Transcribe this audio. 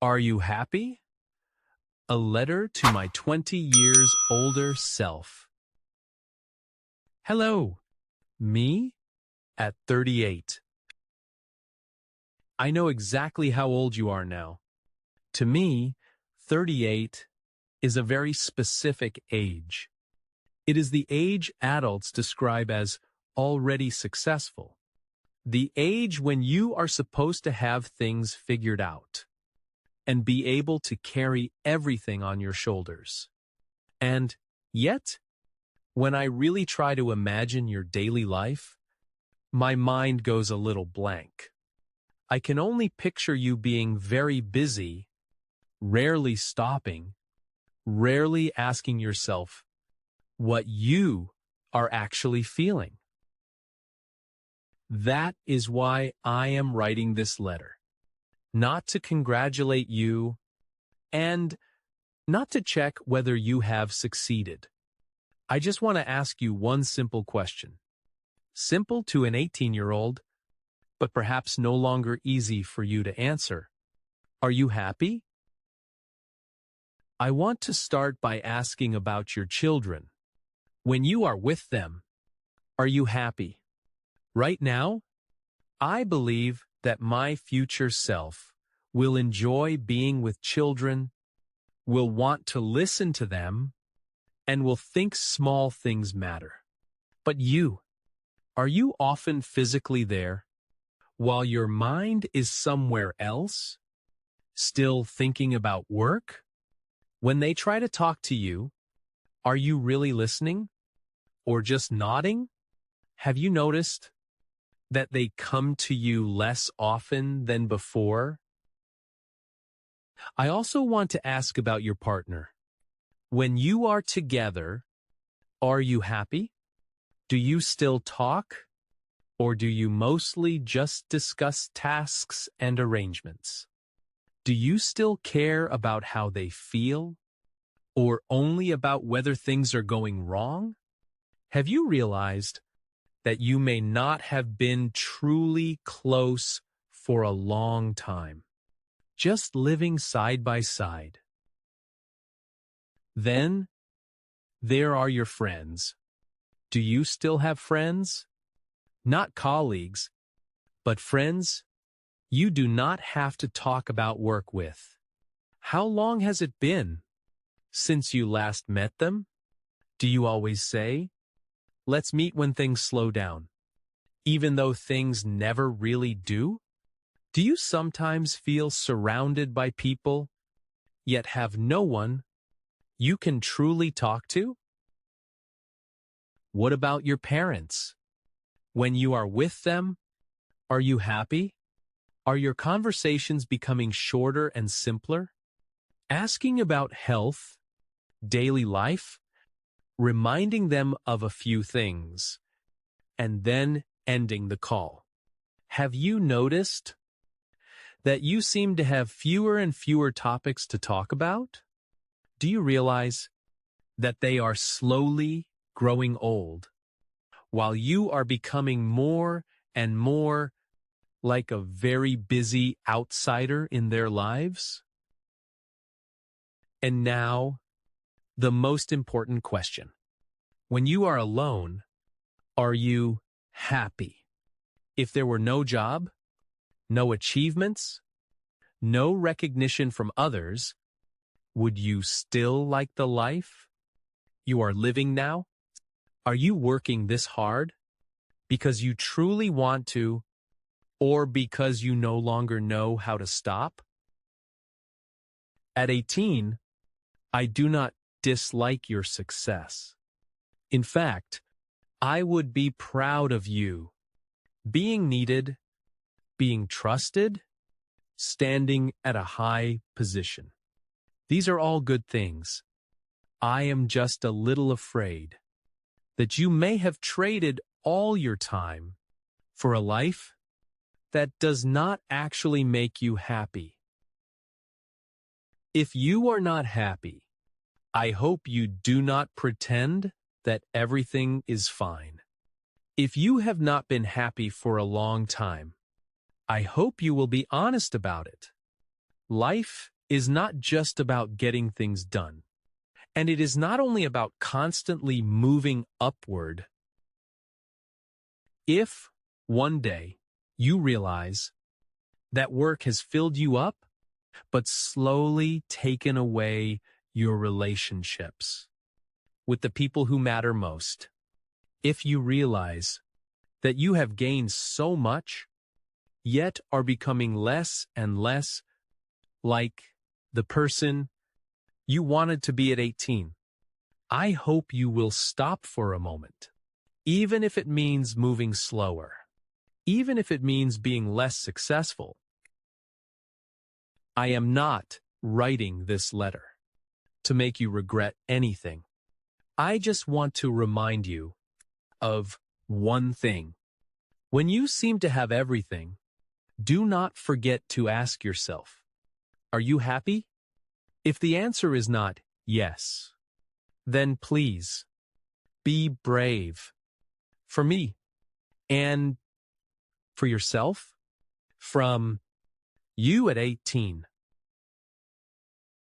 Are you happy? A letter to my 20 years older self. Hello, me at 38. I know exactly how old you are now. To me, 38 is a very specific age. It is the age adults describe as already successful. The age when you are supposed to have things figured out and be able to carry everything on your shoulders. And yet, when I really try to imagine your daily life, my mind goes a little blank. I can only picture you being very busy, rarely stopping, rarely asking yourself what you are actually feeling. That is why I am writing this letter. Not to congratulate you, and not to check whether you have succeeded. I just want to ask you one simple question. Simple to an 18-year-old, but perhaps no longer easy for you to answer. Are you happy? I want to start by asking about your children. When you are with them, are you happy? Right now, I believe that my future self will enjoy being with children, will want to listen to them, and will think small things matter. But you, are you often physically there, while your mind is somewhere else, still thinking about work? When they try to talk to you, are you really listening? Or just nodding? Have you noticed that they come to you less often than before? I also want to ask about your partner. When you are together, are you happy? Do you still talk? Or do you mostly just discuss tasks and arrangements? Do you still care about how they feel? Or only about whether things are going wrong? Have you realized that you may not have been truly close for a long time, just living side by side? Then, there are your friends. Do you still have friends? Not colleagues, but friends you do not have to talk about work with. How long has it been since you last met them? Do you always say, "Let's meet when things slow down," even though things never really do? Do you sometimes feel surrounded by people, yet have no one you can truly talk to? What about your parents? When you are with them, are you happy? Are your conversations becoming shorter and simpler? Asking about health, daily life, reminding them of a few things, and then ending the call. Have you noticed that you seem to have fewer and fewer topics to talk about? Do you realize that they are slowly growing old, while you are becoming more and more like a very busy outsider in their lives? And now, the most important question. When you are alone, are you happy? If there were no job, no achievements, no recognition from others, would you still like the life you are living now? Are you working this hard because you truly want to, or because you no longer know how to stop? At 18, I do not dislike your success. In fact, I would be proud of you. Being needed, being trusted, standing at a high position. These are all good things. I am just a little afraid that you may have traded all your time for a life that does not actually make you happy. If you are not happy, I hope you do not pretend that everything is fine. If you have not been happy for a long time, I hope you will be honest about it. Life is not just about getting things done. And it is not only about constantly moving upward. If one day you realize that work has filled you up, but slowly taken away your relationships with the people who matter most, if you realize that you have gained so much, yet are becoming less and less like the person you wanted to be at 18, I hope you will stop for a moment, even if it means moving slower, even if it means being less successful. I am not writing this letter to make you regret anything. I just want to remind you of one thing. When you seem to have everything, do not forget to ask yourself, are you happy? If the answer is not yes, then please be brave. For me and for yourself, from you at 18.